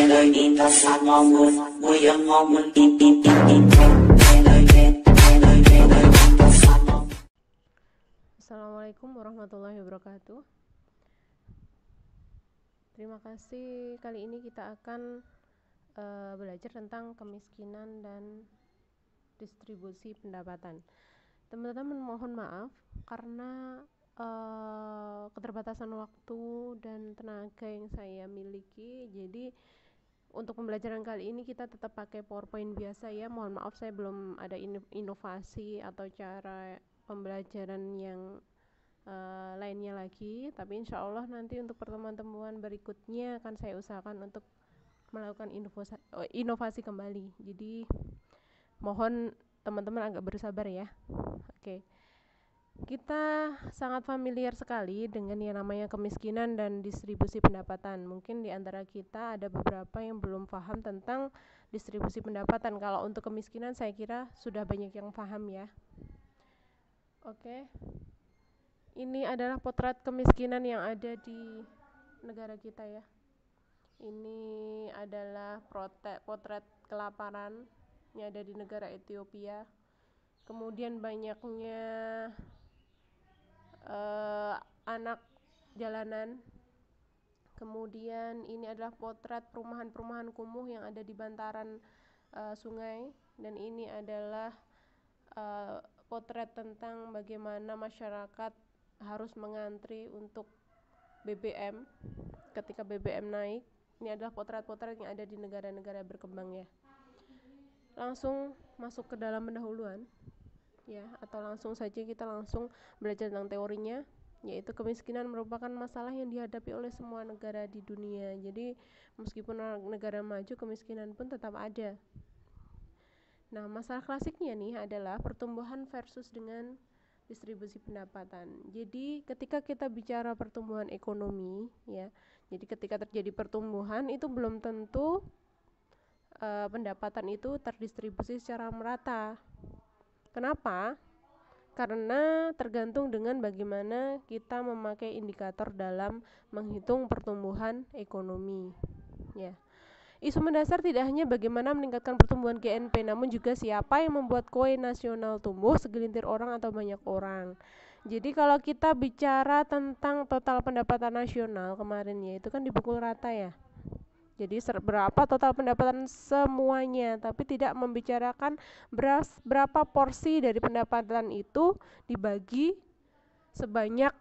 Assalamualaikum warahmatullahi wabarakatuh. Terima kasih. Kali ini kita akan belajar tentang kemiskinan dan distribusi pendapatan. Teman-teman mohon maaf karena keterbatasan waktu dan tenaga yang saya miliki. Jadi untuk pembelajaran kali ini kita tetap pakai PowerPoint biasa ya. Mohon maaf saya belum ada inovasi atau cara pembelajaran yang lainnya lagi, tapi insya Allah nanti untuk pertemuan-pertemuan berikutnya akan saya usahakan untuk melakukan inovasi kembali. Jadi mohon teman-teman agak bersabar ya. Oke. Kita sangat familiar sekali dengan yang namanya kemiskinan dan distribusi pendapatan. Mungkin di antara kita ada beberapa yang belum paham tentang distribusi pendapatan. Kalau untuk kemiskinan saya kira sudah banyak yang paham ya. Oke. Ini adalah potret kemiskinan yang ada di negara kita ya. Ini adalah potret kelaparan yang ada di negara Ethiopia. Kemudian banyaknya anak jalanan. Kemudian ini adalah potret perumahan-perumahan kumuh yang ada di bantaran sungai. Dan ini adalah potret tentang bagaimana masyarakat harus mengantri untuk BBM ketika BBM naik. Ini adalah potret-potret yang ada di negara-negara berkembang ya. Langsung masuk ke dalam pendahuluan ya, atau langsung saja kita langsung belajar tentang teorinya, yaitu kemiskinan merupakan masalah yang dihadapi oleh semua negara di dunia. Jadi meskipun negara maju, kemiskinan pun tetap ada. Nah, masalah klasiknya nih adalah pertumbuhan versus dengan distribusi pendapatan. Jadi ketika kita bicara pertumbuhan ekonomi ya, jadi ketika terjadi pertumbuhan itu belum tentu pendapatan itu terdistribusi secara merata. Kenapa? Karena tergantung dengan bagaimana kita memakai indikator dalam menghitung pertumbuhan ekonomi ya. Isu mendasar tidak hanya bagaimana meningkatkan pertumbuhan GNP, namun juga siapa yang membuat kue nasional tumbuh, segelintir orang atau banyak orang. Jadi kalau kita bicara tentang total pendapatan nasional kemarin ya, itu kan dipukul rata ya. Jadi berapa total pendapatan semuanya, tapi tidak membicarakan berapa porsi dari pendapatan itu dibagi sebanyak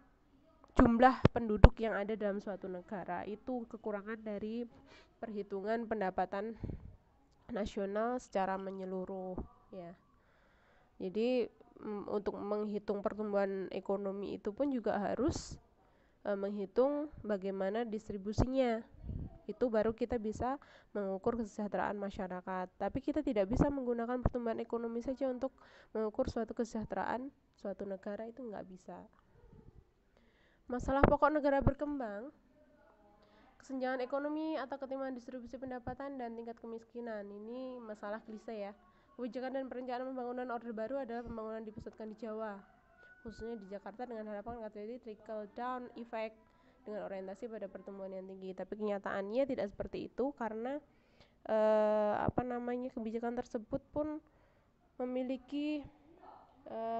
jumlah penduduk yang ada dalam suatu negara. Itu kekurangan dari perhitungan pendapatan nasional secara menyeluruh ya. Jadi untuk menghitung pertumbuhan ekonomi itu pun juga harus menghitung bagaimana distribusinya. Itu baru kita bisa mengukur kesejahteraan masyarakat. Tapi kita tidak bisa menggunakan pertumbuhan ekonomi saja untuk mengukur suatu kesejahteraan suatu negara, itu nggak bisa. Masalah pokok negara berkembang, kesenjangan ekonomi atau ketimpangan distribusi pendapatan dan tingkat kemiskinan. Ini masalah klise ya. Kebijakan dan perencanaan pembangunan Orde Baru adalah pembangunan dipusatkan di Jawa, khususnya di Jakarta, dengan harapan terjadi trickle down effect dengan orientasi pada pertumbuhan yang tinggi. Tapi kenyataannya tidak seperti itu karena kebijakan tersebut pun memiliki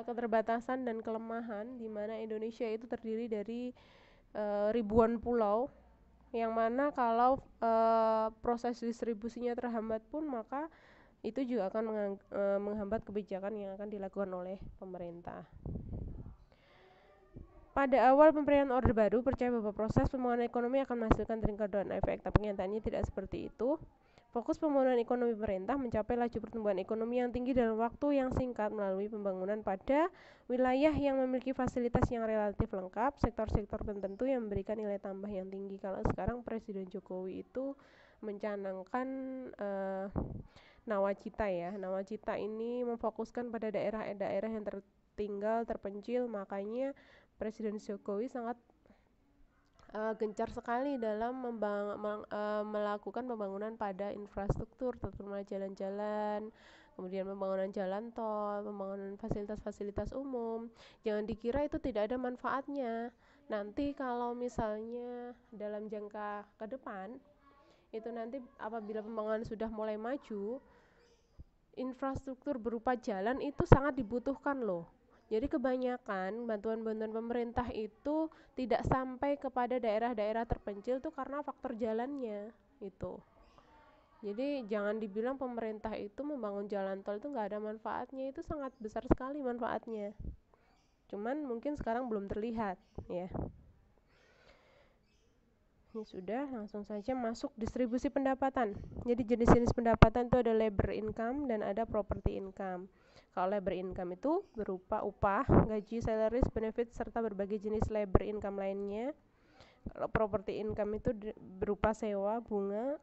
keterbatasan dan kelemahan, di mana Indonesia itu terdiri dari ribuan pulau, yang mana kalau proses distribusinya terhambat pun maka itu juga akan menghambat kebijakan yang akan dilakukan oleh pemerintah. Pada awal pemerintahan Orde Baru percaya bahwa proses pembangunan ekonomi akan menghasilkan trickle down effect, tapi kenyataannya tidak seperti itu. Fokus pembangunan ekonomi pemerintah mencapai laju pertumbuhan ekonomi yang tinggi dalam waktu yang singkat melalui pembangunan pada wilayah yang memiliki fasilitas yang relatif lengkap, sektor-sektor tertentu yang memberikan nilai tambah yang tinggi. Kalau sekarang Presiden Jokowi itu mencanangkan nawacita ya. Nawacita ini memfokuskan pada daerah-daerah yang tertinggal, terpencil, makanya Presiden Jokowi sangat gencar sekali dalam melakukan pembangunan pada infrastruktur, terutama jalan-jalan, kemudian pembangunan jalan tol, pembangunan fasilitas-fasilitas umum. Jangan dikira itu tidak ada manfaatnya. Nanti kalau misalnya dalam jangka ke depan itu nanti apabila pembangunan sudah mulai maju, infrastruktur berupa jalan itu sangat dibutuhkan loh. Jadi kebanyakan bantuan-bantuan pemerintah itu tidak sampai kepada daerah-daerah terpencil tuh karena faktor jalannya itu. Jadi jangan dibilang pemerintah itu membangun jalan tol itu nggak ada manfaatnya, itu sangat besar sekali manfaatnya. Cuman mungkin sekarang belum terlihat ya. Ini sudah, langsung saja masuk distribusi pendapatan. Jadi jenis-jenis pendapatan itu ada labor income dan ada property income. Kalau labor income itu berupa upah, gaji, salaries, benefits, serta berbagai jenis labor income lainnya. Kalau property income itu berupa sewa, bunga,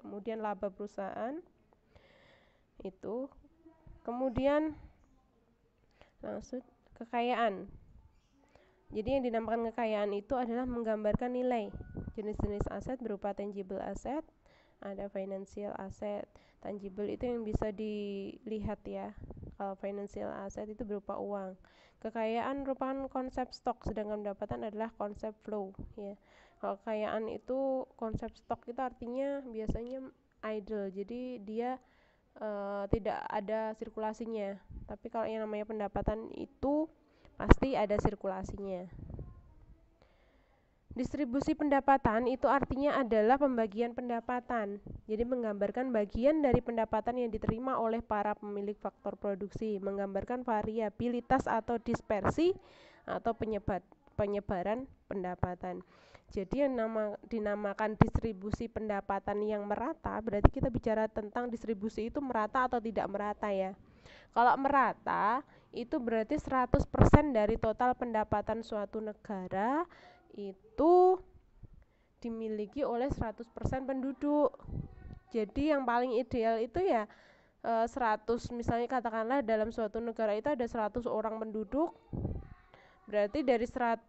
kemudian laba perusahaan. Itu. Kemudian langsung kekayaan. Jadi yang dinamakan kekayaan itu adalah menggambarkan nilai. Jenis-jenis aset berupa tangible asset, ada financial asset. Tangible itu yang bisa dilihat ya. Kalau financial asset itu berupa uang. Kekayaan merupakan konsep stok, sedangkan pendapatan adalah konsep flow ya. Kalau kekayaan itu konsep stok itu artinya biasanya idle. Jadi dia tidak ada sirkulasinya. Tapi kalau yang namanya pendapatan itu pasti ada sirkulasinya. Distribusi pendapatan itu artinya adalah pembagian pendapatan. Jadi menggambarkan bagian dari pendapatan yang diterima oleh para pemilik faktor produksi, menggambarkan variabilitas atau dispersi atau penyebaran pendapatan. Jadi yang dinamakan distribusi pendapatan yang merata, berarti kita bicara tentang distribusi itu merata atau tidak merata ya. Kalau merata, itu berarti 100% dari total pendapatan suatu negara itu dimiliki oleh 100% penduduk. Jadi yang paling ideal itu ya 100, misalnya katakanlah dalam suatu negara itu ada 100 orang penduduk, berarti dari 100%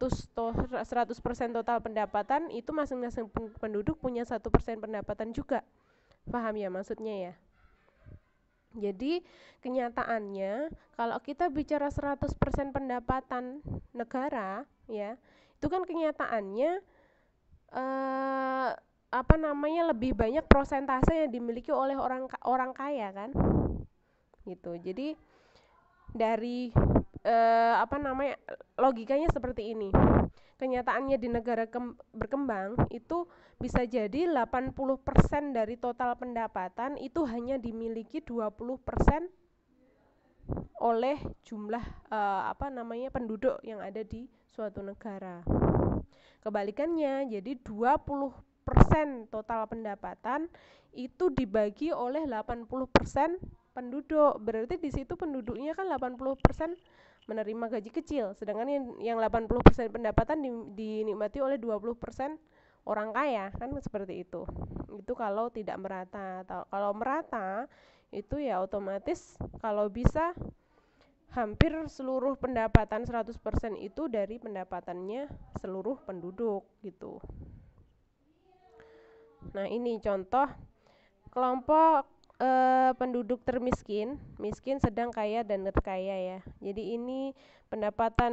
total pendapatan itu masing-masing penduduk punya 1% pendapatan juga. Paham ya maksudnya ya? Jadi kenyataannya kalau kita bicara 100% pendapatan negara ya, itu kan kenyataannya lebih banyak persentase yang dimiliki oleh orang kaya kan? Gitu. Jadi dari logikanya seperti ini. Kenyataannya di negara berkembang itu bisa jadi 80% dari total pendapatan itu hanya dimiliki 20% oleh jumlah penduduk yang ada di suatu negara. Kebalikannya, jadi 20% total pendapatan itu dibagi oleh 80% penduduk. Berarti di situ penduduknya kan 80% menerima gaji kecil, sedangkan yang 80% pendapatan dinikmati oleh 20% orang kaya, kan seperti itu. Itu kalau tidak merata. Kalau merata itu ya otomatis kalau bisa hampir seluruh pendapatan 100% itu dari pendapatannya seluruh penduduk gitu. Nah, ini contoh kelompok penduduk termiskin, miskin, sedang, kaya, dan terkaya ya. Jadi ini pendapatan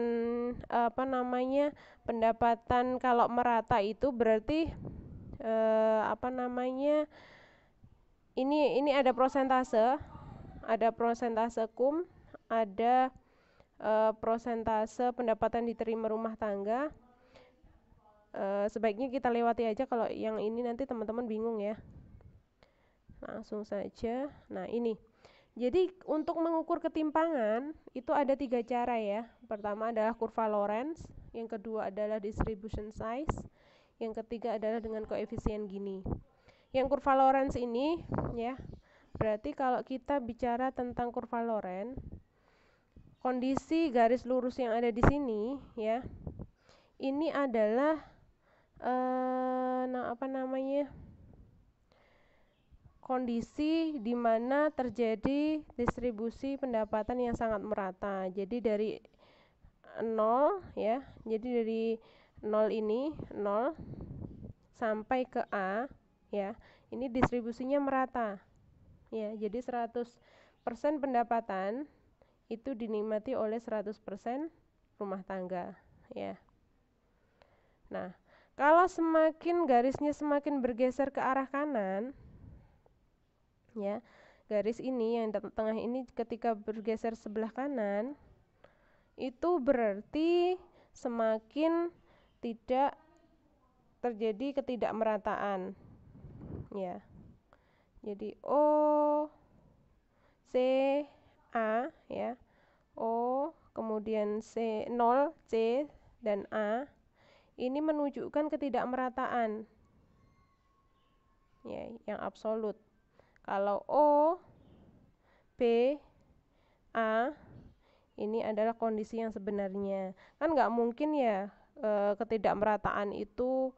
pendapatan kalau merata itu berarti ini ada prosentase KUM, ada prosentase pendapatan diterima rumah tangga. Sebaiknya kita lewati aja kalau yang ini nanti teman-teman bingung ya. Langsung saja. Nah ini, jadi untuk mengukur ketimpangan itu ada 3 cara ya. Pertama adalah kurva Lorenz, yang kedua adalah distribution size, yang ketiga adalah dengan koefisien Gini. Yang kurva Lorenz ini ya, berarti kalau kita bicara tentang kurva Lorenz, kondisi garis lurus yang ada di sini ya, ini adalah kondisi di mana terjadi distribusi pendapatan yang sangat merata. Jadi dari 0 ya. Jadi dari 0 ini 0 sampai ke A ya. Ini distribusinya merata. Ya, jadi 100% pendapatan itu dinikmati oleh 100% rumah tangga ya. Nah, Kalau semakin garisnya semakin bergeser ke arah kanan, ya, garis ini yang di tengah ini ketika bergeser sebelah kanan, itu berarti semakin tidak terjadi ketidakmerataan, ya. Jadi O, C, A, ya. O, kemudian C, 0, C, dan A ini menunjukkan ketidakmerataan, ya, yang absolut. Kalau O, B, A ini adalah kondisi yang sebenarnya. Kan nggak mungkin ya ketidakmerataan itu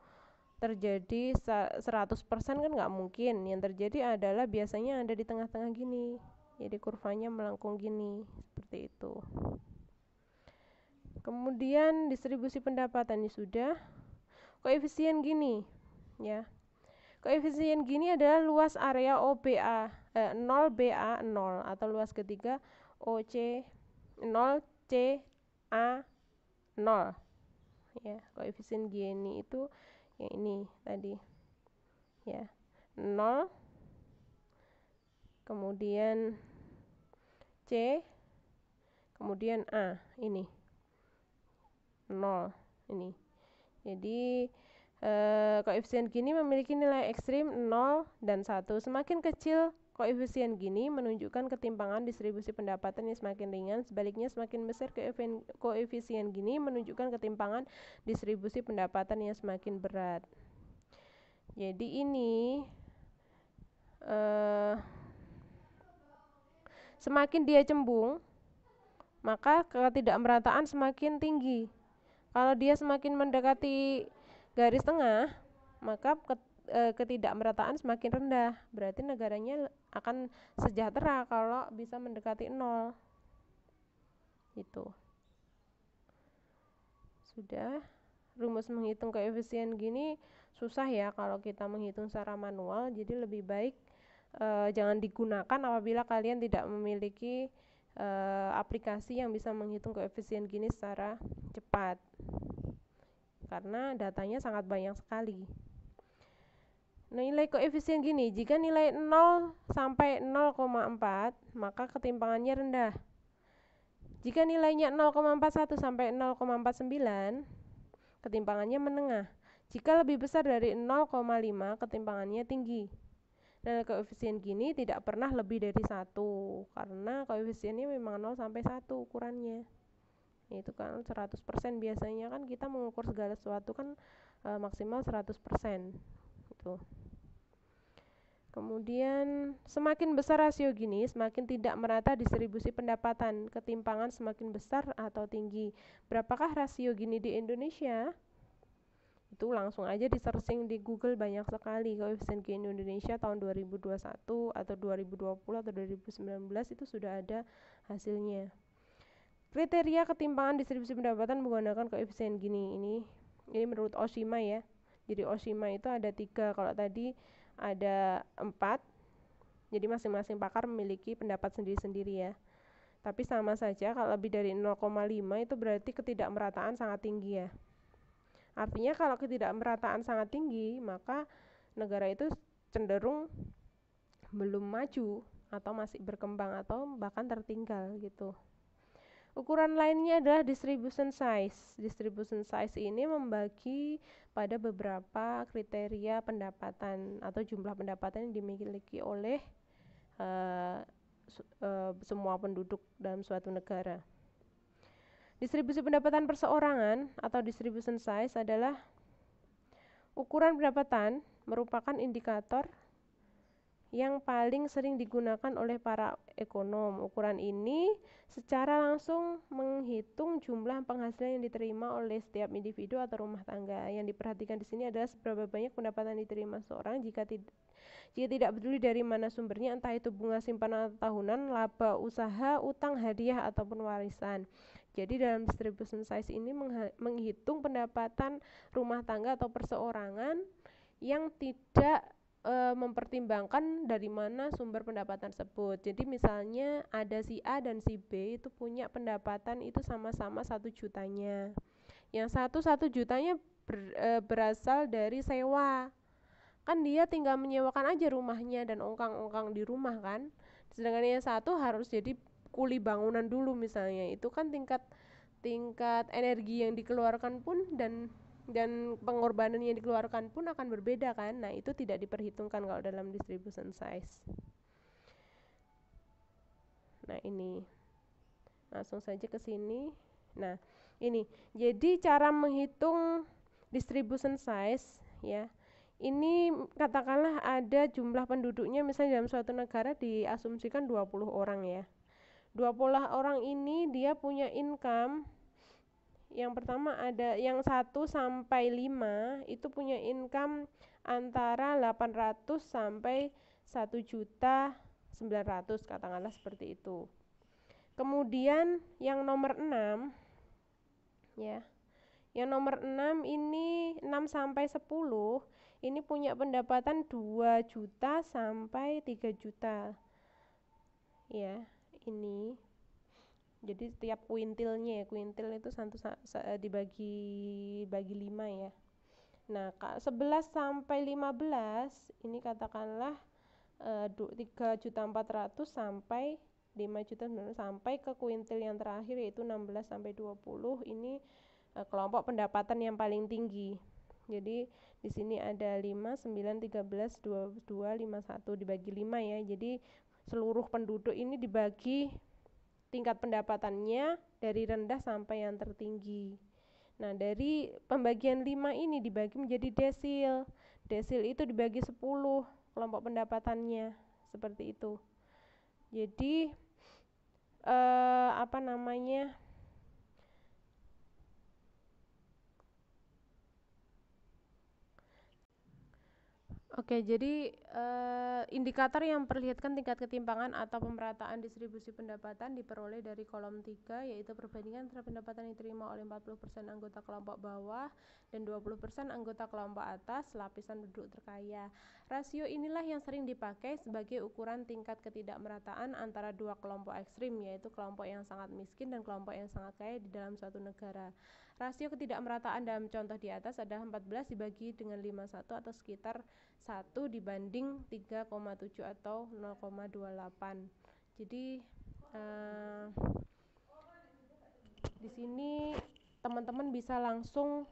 terjadi 100% kan nggak mungkin. Yang terjadi adalah biasanya ada di tengah-tengah gini. Jadi kurvanya melengkung gini, seperti itu. Kemudian distribusi pendapatan ini sudah. Koefisien gini, ya. Koefisien gini adalah luas area OBA 0 BA 0 atau luas ketiga OC 0 C A 0. Ya, koefisien Gini itu yang ini tadi. Ya. 0 kemudian C kemudian A ini 0 ini. Jadi koefisien Gini memiliki nilai ekstrim 0 dan 1. Semakin kecil koefisien Gini menunjukkan ketimpangan distribusi pendapatan yang semakin ringan. Sebaliknya semakin besar koefisien Gini menunjukkan ketimpangan distribusi pendapatan yang semakin berat. Jadi ini semakin dia cembung, maka ketidakmerataan semakin tinggi. Kalau dia semakin mendekati garis tengah, maka ketidakmerataan semakin rendah. Berarti negaranya akan sejahtera kalau bisa mendekati 0. Itu. Sudah. Rumus menghitung koefisien Gini susah ya kalau kita menghitung secara manual, jadi lebih baik jangan digunakan apabila kalian tidak memiliki aplikasi yang bisa menghitung koefisien Gini secara cepat, karena datanya sangat banyak sekali. Nilai koefisien Gini, jika nilai 0 sampai 0,4 maka ketimpangannya rendah. Jika nilainya 0,41 sampai 0,49 ketimpangannya menengah. Jika lebih besar dari 0,5 ketimpangannya tinggi. Nilai koefisien Gini tidak pernah lebih dari 1 karena koefisiennya memang 0 sampai 1 ukurannya. Itu kan 100% biasanya kan kita mengukur segala sesuatu kan maksimal 100%. Gitu. Kemudian semakin besar rasio Gini, semakin tidak merata distribusi pendapatan, ketimpangan semakin besar atau tinggi. Berapakah rasio Gini di Indonesia? Itu langsung aja di searching di Google, banyak sekali koefisien Gini Indonesia tahun 2021 atau 2020 atau 2019 itu sudah ada hasilnya. Kriteria ketimpangan distribusi pendapatan menggunakan koefisien Gini ini menurut Oshima ya. Jadi Oshima itu ada 3, kalau tadi ada 4. Jadi masing-masing pakar memiliki pendapat sendiri-sendiri ya. Tapi sama saja kalau lebih dari 0,5 itu berarti ketidakmerataan sangat tinggi ya. Artinya kalau ketidakmerataan sangat tinggi, maka negara itu cenderung belum maju atau masih berkembang atau bahkan tertinggal gitu. Ukuran lainnya adalah distribution size. Distribution size ini membagi pada beberapa kriteria pendapatan atau jumlah pendapatan yang dimiliki oleh semua penduduk dalam suatu negara. Distribusi pendapatan perseorangan atau distribution size adalah ukuran pendapatan, merupakan indikator yang paling sering digunakan oleh para ekonom. Ukuran ini secara langsung menghitung jumlah penghasilan yang diterima oleh setiap individu atau rumah tangga. Yang diperhatikan di sini adalah seberapa banyak pendapatan diterima seorang jika tidak peduli dari mana sumbernya, entah itu bunga simpanan atau tahunan, laba usaha, utang, hadiah, ataupun warisan. Jadi dalam distribution size ini menghitung pendapatan rumah tangga atau perseorangan yang tidak mempertimbangkan dari mana sumber pendapatan tersebut. Jadi misalnya ada si A dan si B itu punya pendapatan itu sama-sama 1 jutanya. Yang 1 jutanya berasal dari sewa. Kan dia tinggal menyewakan aja rumahnya dan ongkang-ongkang di rumah kan. Sedangkan yang satu harus jadi kuli bangunan dulu misalnya. Itu kan tingkat energi yang dikeluarkan pun dan pengorbanan yang dikeluarkan pun akan berbeda kan. Nah, itu tidak diperhitungkan kalau dalam distribution size. Nah, ini langsung saja ke sini. Nah, ini jadi cara menghitung distribution size ya. Ini katakanlah ada jumlah penduduknya misalnya dalam suatu negara diasumsikan 20 orang ya. 20 orang ini dia punya income. Yang pertama ada yang 1 sampai 5 itu punya income antara 800 sampai 1.900.000 katakanlah seperti itu. Kemudian yang nomor 6 ya. Yang nomor 6 ini 6 sampai 10 ini punya pendapatan 2 juta sampai 3 juta. Ya, ini. Jadi setiap kuintilnya ya, kuintil itu dibagi 5 ya. Nah, 11 sampai 15 ini katakanlah 3.400.000 sampai 5 juta sampai ke kuintil yang terakhir yaitu 16 sampai 20 ini kelompok pendapatan yang paling tinggi. Jadi di sini ada 5, 9, 13, 22, 51 dibagi 5 ya. Jadi seluruh penduduk ini dibagi tingkat pendapatannya dari rendah sampai yang tertinggi. Nah, dari pembagian 5 ini dibagi menjadi desil. Desil itu dibagi 10 kelompok pendapatannya. Seperti itu. Jadi apa namanya? Oke, jadi indikator yang memperlihatkan tingkat ketimpangan atau pemerataan distribusi pendapatan diperoleh dari kolom 3, yaitu perbandingan antara pendapatan yang diterima oleh 40% anggota kelompok bawah dan 20% anggota kelompok atas lapisan penduduk terkaya. Rasio inilah yang sering dipakai sebagai ukuran tingkat ketidakmerataan antara dua kelompok ekstrim, yaitu kelompok yang sangat miskin dan kelompok yang sangat kaya di dalam suatu negara. Rasio ketidakmerataan dalam contoh di atas adalah 14 dibagi dengan 51 atau sekitar 1 dibanding 3,7 atau 0,28. Jadi di sini teman-teman bisa langsung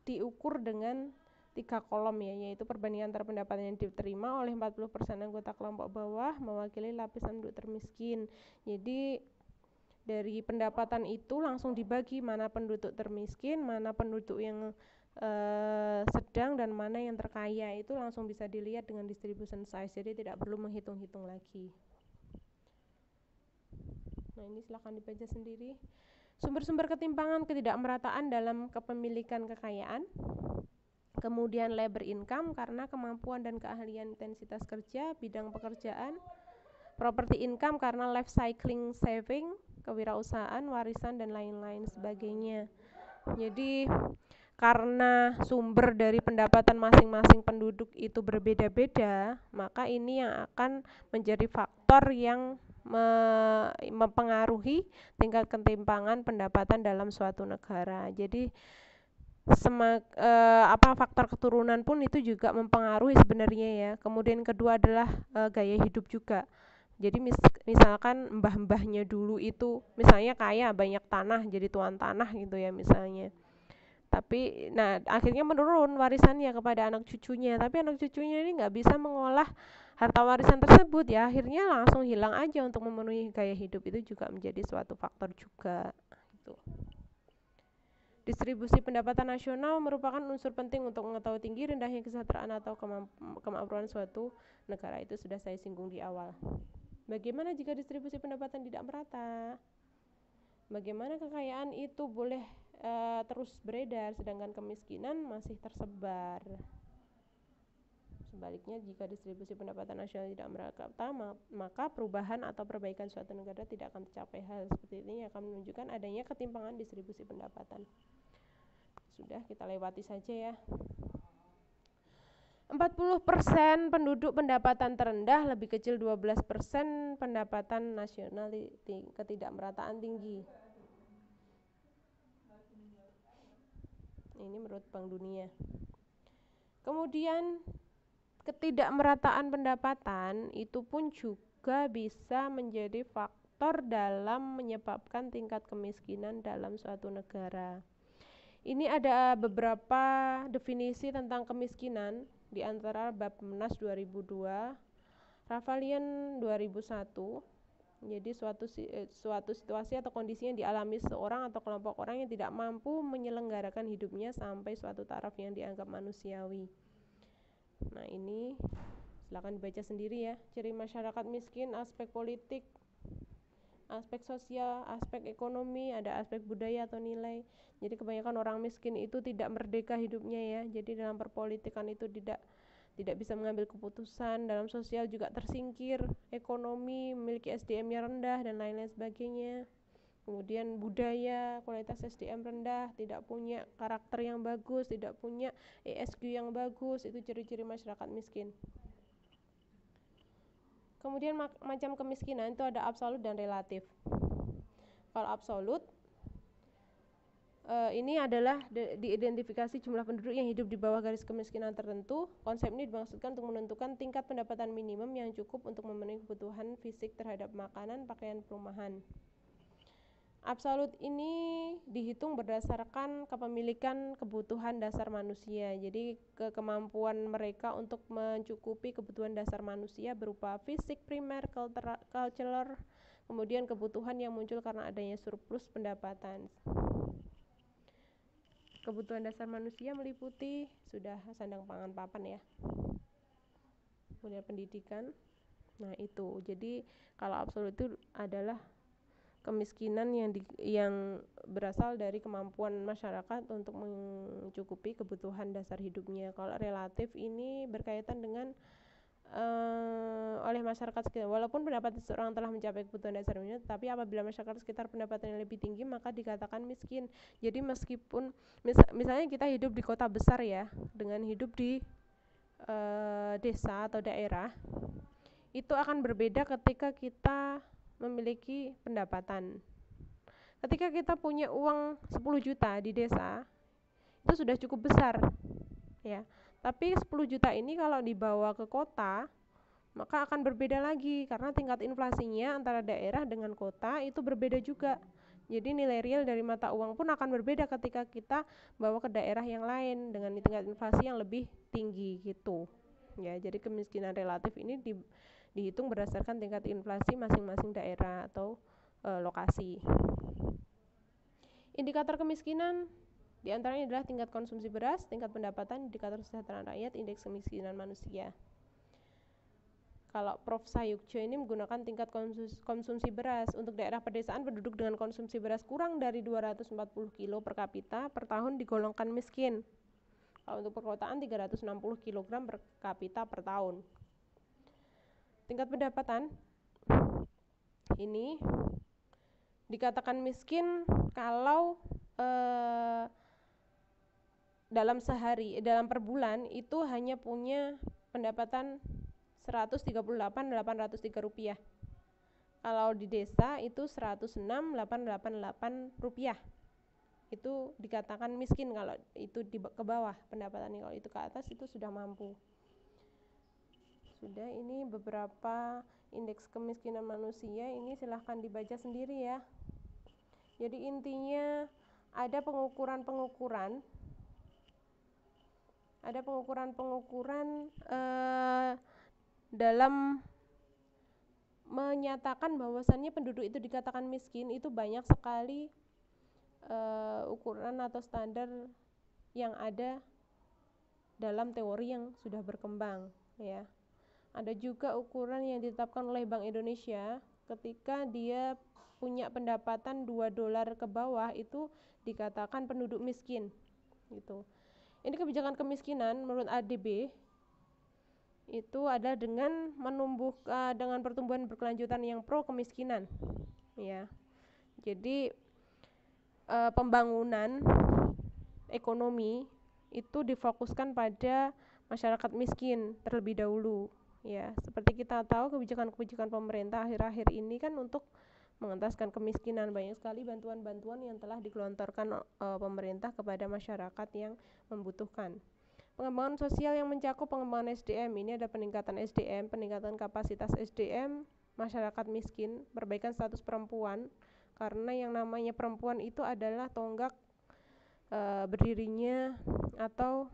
diukur dengan 3 kolom ya, yaitu perbandingan antara pendapatan yang diterima oleh 40% anggota kelompok bawah mewakili lapisan penduduk termiskin. Jadi dari pendapatan itu langsung dibagi mana penduduk termiskin, mana penduduk yang sedang dan mana yang terkaya, itu langsung bisa dilihat dengan distribution size, jadi tidak perlu menghitung-hitung lagi. Nah, ini silahkan dibaca sendiri. Sumber-sumber ketimpangan ketidakmerataan dalam kepemilikan kekayaan. Kemudian labor income karena kemampuan dan keahlian intensitas kerja, bidang pekerjaan. Property income karena life cycling saving, kewirausahaan, warisan dan lain-lain sebagainya. Jadi karena sumber dari pendapatan masing-masing penduduk itu berbeda-beda, maka ini yang akan menjadi faktor yang mempengaruhi tingkat ketimpangan pendapatan dalam suatu negara. Jadi faktor keturunan pun itu juga mempengaruhi sebenarnya ya. Kemudian kedua adalah gaya hidup juga. Jadi misalkan mbah-mbahnya dulu itu misalnya kaya, banyak tanah, jadi tuan tanah gitu ya misalnya. Tapi akhirnya menurun warisannya kepada anak cucunya, tapi anak cucunya ini nggak bisa mengolah harta warisan tersebut ya, akhirnya langsung hilang aja untuk memenuhi gaya hidup. Itu juga menjadi suatu faktor juga gitu. Distribusi pendapatan nasional merupakan unsur penting untuk mengetahui tinggi rendahnya kesejahteraan atau kemakmuran suatu negara. Itu sudah saya singgung di awal. Bagaimana jika distribusi pendapatan tidak merata? Bagaimana kekayaan itu boleh terus beredar sedangkan kemiskinan masih tersebar? Sebaliknya, jika distribusi pendapatan nasional tidak merata, maka perubahan atau perbaikan suatu negara tidak akan tercapai. Hal seperti ini akan menunjukkan adanya ketimpangan distribusi pendapatan. Sudah, kita lewati saja ya. 40% penduduk pendapatan terendah, lebih kecil 12% pendapatan nasional ketidakmerataan tinggi. Ini menurut Bank Dunia. Kemudian ketidakmerataan pendapatan itu pun juga bisa menjadi faktor dalam menyebabkan tingkat kemiskinan dalam suatu negara. Ini ada beberapa definisi tentang kemiskinan di antara Bappenas 2002, Raffalian 2001. Jadi suatu situasi atau kondisi yang dialami seorang atau kelompok orang yang tidak mampu menyelenggarakan hidupnya sampai suatu taraf yang dianggap manusiawi. Nah, ini silakan dibaca sendiri ya. Ciri masyarakat miskin, aspek politik, aspek sosial, aspek ekonomi, ada aspek budaya atau nilai. Jadi kebanyakan orang miskin itu tidak merdeka hidupnya ya. Jadi dalam perpolitikan itu tidak bisa mengambil keputusan, dalam sosial juga tersingkir, ekonomi memiliki SDM yang rendah dan lain-lain sebagainya. Kemudian budaya, kualitas SDM rendah, tidak punya karakter yang bagus, tidak punya ESG yang bagus, itu ciri-ciri masyarakat miskin. Kemudian macam kemiskinan itu ada absolut dan relatif. Kalau absolut, ini adalah diidentifikasi jumlah penduduk yang hidup di bawah garis kemiskinan tertentu. Konsep ini dimaksudkan untuk menentukan tingkat pendapatan minimum yang cukup untuk memenuhi kebutuhan fisik terhadap makanan, pakaian, perumahan. Absolut ini dihitung berdasarkan kepemilikan kebutuhan dasar manusia. Jadi kemampuan mereka untuk mencukupi kebutuhan dasar manusia berupa fisik primer, cultural, kemudian kebutuhan yang muncul karena adanya surplus pendapatan. Kebutuhan dasar manusia meliputi sudah sandang pangan papan ya, kemudian pendidikan. Nah itu, jadi kalau absolut itu adalah kemiskinan yang berasal dari kemampuan masyarakat untuk mencukupi kebutuhan dasar hidupnya. Kalau relatif ini berkaitan dengan oleh masyarakat sekitar. Walaupun pendapatan seseorang telah mencapai kebutuhan dasar hidupnya, tapi apabila masyarakat sekitar pendapatannya lebih tinggi maka dikatakan miskin. Jadi meskipun misalnya kita hidup di kota besar ya, dengan hidup di desa atau daerah, itu akan berbeda ketika kita memiliki pendapatan. Ketika kita punya uang 10 juta di desa, itu sudah cukup besar ya. Tapi 10 juta ini kalau dibawa ke kota, maka akan berbeda lagi karena tingkat inflasinya antara daerah dengan kota itu berbeda juga. Jadi nilai real dari mata uang pun akan berbeda ketika kita bawa ke daerah yang lain dengan tingkat inflasi yang lebih tinggi gitu. Ya, jadi kemiskinan relatif ini dihitung berdasarkan tingkat inflasi masing-masing daerah atau lokasi. Indikator kemiskinan diantaranya adalah tingkat konsumsi beras, tingkat pendapatan, indikator kesejahteraan rakyat, indeks kemiskinan manusia. Kalau Prof. Sayukjo ini menggunakan tingkat konsumsi beras. Untuk daerah pedesaan, penduduk dengan konsumsi beras kurang dari 240 kilo per kapita per tahun digolongkan miskin. Kalau untuk perkotaan 360 kg per kapita per tahun. Tingkat pendapatan ini dikatakan miskin kalau dalam per bulan itu hanya punya pendapatan 138.803 rupiah. Kalau di desa itu 106.888 rupiah. Itu dikatakan miskin kalau itu ke bawah pendapatannya. Kalau itu ke atas itu sudah mampu. Sudah, ini beberapa indeks kemiskinan manusia, ini silahkan dibaca sendiri ya. Jadi intinya ada pengukuran dalam menyatakan bahwasannya penduduk itu dikatakan miskin. Itu banyak sekali ukuran atau standar yang ada dalam teori yang sudah berkembang ya. Ada juga ukuran yang ditetapkan oleh Bank Indonesia ketika dia punya pendapatan $2 ke bawah itu dikatakan penduduk miskin gitu. Ini kebijakan kemiskinan menurut ADB itu ada dengan dengan pertumbuhan berkelanjutan yang pro kemiskinan ya. Jadi pembangunan ekonomi itu difokuskan pada masyarakat miskin terlebih dahulu ya. Seperti kita tahu kebijakan pemerintah akhir-akhir ini kan untuk mengentaskan kemiskinan. Banyak sekali bantuan-bantuan yang telah digelontorkan pemerintah kepada masyarakat yang membutuhkan. Pengembangan sosial yang mencakup pengembangan SDM, ini ada peningkatan SDM, peningkatan kapasitas SDM masyarakat miskin, perbaikan status perempuan, karena yang namanya perempuan itu adalah tonggak berdirinya atau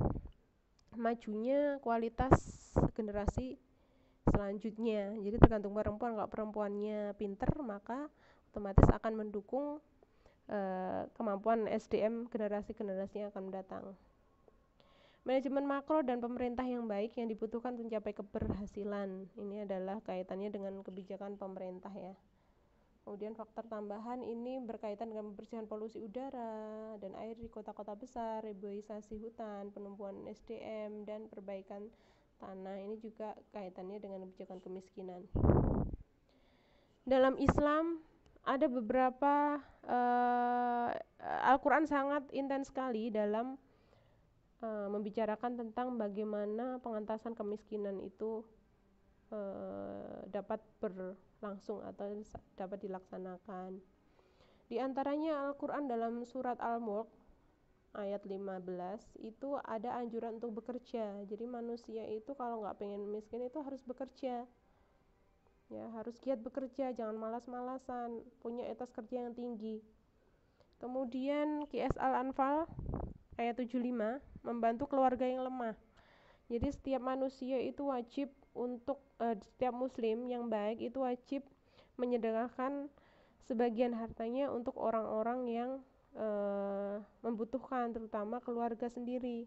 majunya kualitas generasi selanjutnya. Jadi tergantung perempuan, kalau perempuannya pinter maka otomatis akan mendukung kemampuan SDM generasi-generasi yang akan datang. Manajemen makro dan pemerintah yang baik yang dibutuhkan untuk mencapai keberhasilan. Ini adalah kaitannya dengan kebijakan pemerintah ya. Kemudian faktor tambahan ini berkaitan dengan pembersihan polusi udara dan air di kota-kota besar, reboisasi hutan, penumpuan SDM, dan perbaikan tanah. Ini juga kaitannya dengan kebijakan kemiskinan. Dalam Islam ada beberapa Al-Quran sangat intens sekali dalam membicarakan tentang bagaimana pengentasan kemiskinan itu dapat berlangsung atau dapat dilaksanakan. Di antaranya Al-Quran dalam surat Al-Mulk ayat 15 itu ada anjuran untuk bekerja. Jadi manusia itu kalau nggak pengen miskin itu harus bekerja. Ya, harus giat bekerja, jangan malas-malasan, punya etos kerja yang tinggi. Kemudian QS Al-Anfal ayat 75 membantu keluarga yang lemah. Jadi setiap manusia itu wajib untuk setiap muslim yang baik itu wajib menyedekahkan sebagian hartanya untuk orang-orang yang membutuhkan, terutama keluarga sendiri.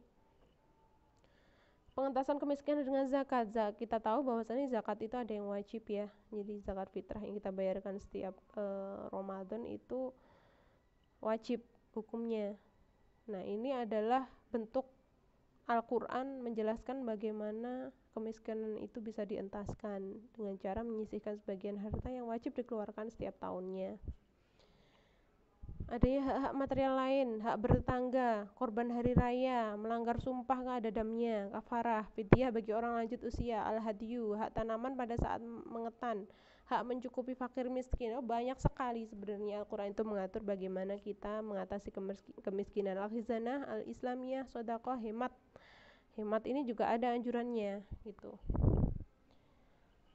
Pengentasan kemiskinan dengan zakat. Kita tahu bahwasanya zakat itu ada yang wajib ya. Jadi zakat fitrah yang kita bayarkan setiap Ramadan itu wajib hukumnya. Nah, ini adalah bentuk Al-Quran menjelaskan bagaimana kemiskinan itu bisa dientaskan dengan cara menyisihkan sebagian harta yang wajib dikeluarkan setiap tahunnya. Adanya hak-hak material lain, hak bertetangga, korban hari raya, melanggar sumpah keadadamnya, kafarah, fidyah bagi orang lanjut usia, al-hadyu, hak tanaman pada saat mengetan, hak mencukupi fakir miskin. Banyak sekali sebenarnya Al-Quran itu mengatur bagaimana kita mengatasi kemiskinan. Al-khizanah, al-islamiyah, sodaqah, hemat. Hemat ini juga ada anjurannya gitu.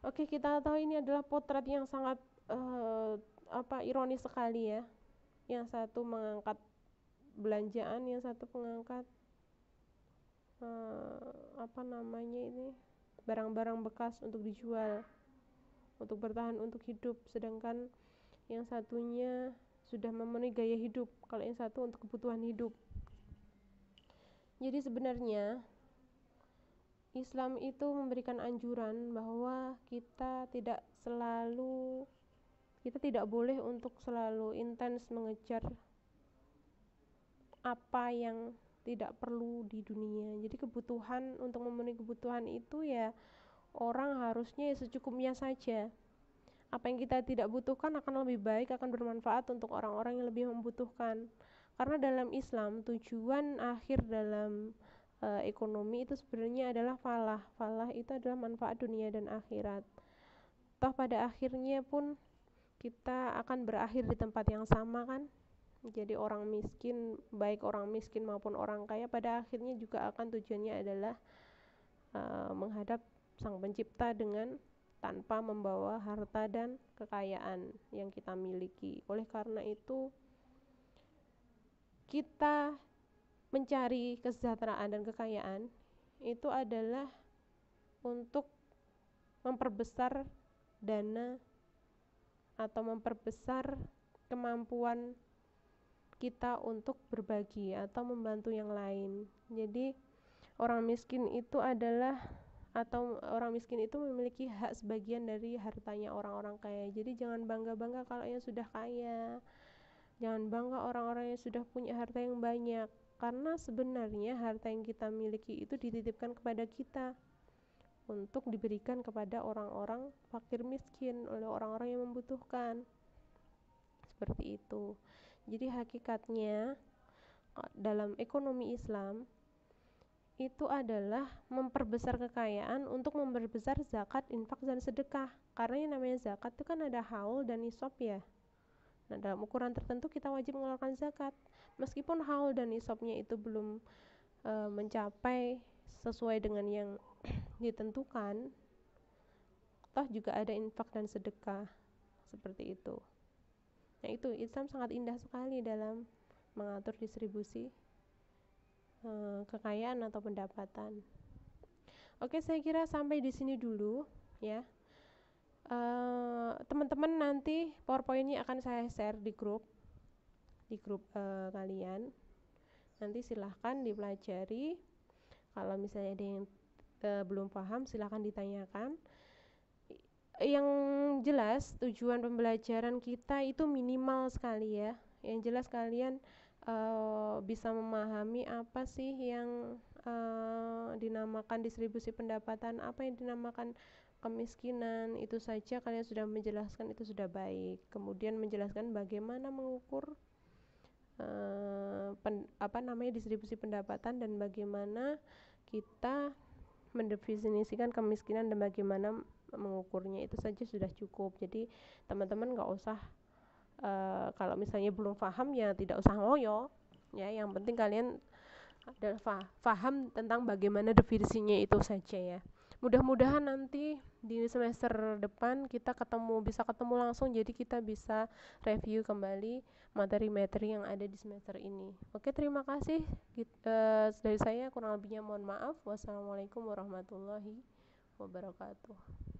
Oke, kita tahu ini adalah potret yang sangat ironis sekali ya. Yang satu mengangkat belanjaan, yang satu mengangkat barang-barang bekas untuk dijual, untuk bertahan, untuk hidup, sedangkan yang satunya sudah memenuhi gaya hidup, kalau yang satu untuk kebutuhan hidup. Jadi sebenarnya Islam itu memberikan anjuran bahwa kita tidak boleh untuk selalu intens mengejar apa yang tidak perlu di dunia. Jadi kebutuhan, untuk memenuhi kebutuhan itu ya orang harusnya secukupnya saja. Apa yang kita tidak butuhkan akan lebih baik, akan bermanfaat untuk orang-orang yang lebih membutuhkan. Karena dalam Islam tujuan akhir dalam ekonomi itu sebenarnya adalah falah. Falah itu adalah manfaat dunia dan akhirat. Toh pada akhirnya pun kita akan berakhir di tempat yang sama kan. Jadi orang miskin, baik orang miskin maupun orang kaya, pada akhirnya juga akan tujuannya adalah menghadap Sang Pencipta dengan tanpa membawa harta dan kekayaan yang kita miliki. Oleh karena itu kita mencari kesejahteraan dan kekayaan itu adalah untuk memperbesar dana atau memperbesar kemampuan kita untuk berbagi atau membantu yang lain. Jadi orang miskin itu memiliki hak sebagian dari hartanya orang-orang kaya. Jadi jangan bangga-bangga kalau yang sudah kaya. Jangan bangga orang-orang yang sudah punya harta yang banyak, karena sebenarnya harta yang kita miliki itu dititipkan kepada kita untuk diberikan kepada orang-orang fakir miskin, oleh orang-orang yang membutuhkan. Seperti itu. Jadi hakikatnya dalam ekonomi Islam itu adalah memperbesar kekayaan untuk memperbesar zakat, infak, dan sedekah. Karena yang namanya zakat itu kan ada haul dan nisab ya. Nah, dalam ukuran tertentu kita wajib mengeluarkan zakat. Meskipun haul dan nisabnya itu belum mencapai sesuai dengan yang ditentukan, toh juga ada infak dan sedekah seperti itu. Nah, itu Islam sangat indah sekali dalam mengatur distribusi kekayaan atau pendapatan. Oke, saya kira sampai di sini dulu ya. Teman-teman, nanti PowerPoint-nya akan saya share di grup kalian. Nanti silahkan dipelajari. Kalau misalnya ada yang belum paham, silahkan ditanyakan. Yang jelas tujuan pembelajaran kita itu minimal sekali ya. Yang jelas kalian bisa memahami apa sih yang dinamakan distribusi pendapatan, apa yang dinamakan kemiskinan. Itu saja kalian sudah menjelaskan, itu sudah baik. Kemudian menjelaskan bagaimana mengukur distribusi pendapatan dan bagaimana kita mendefinisikan kemiskinan dan bagaimana mengukurnya. Itu saja sudah cukup. Jadi teman-teman nggak usah kalau misalnya belum paham ya tidak usah ngoyo ya, yang penting kalian adalah paham tentang bagaimana definisinya itu saja ya. Mudah-mudahan nanti di semester depan kita bisa ketemu langsung, jadi kita bisa review kembali materi-materi yang ada di semester ini. Oke, terima kasih. Dari saya kurang lebihnya mohon maaf. Wassalamualaikum warahmatullahi wabarakatuh.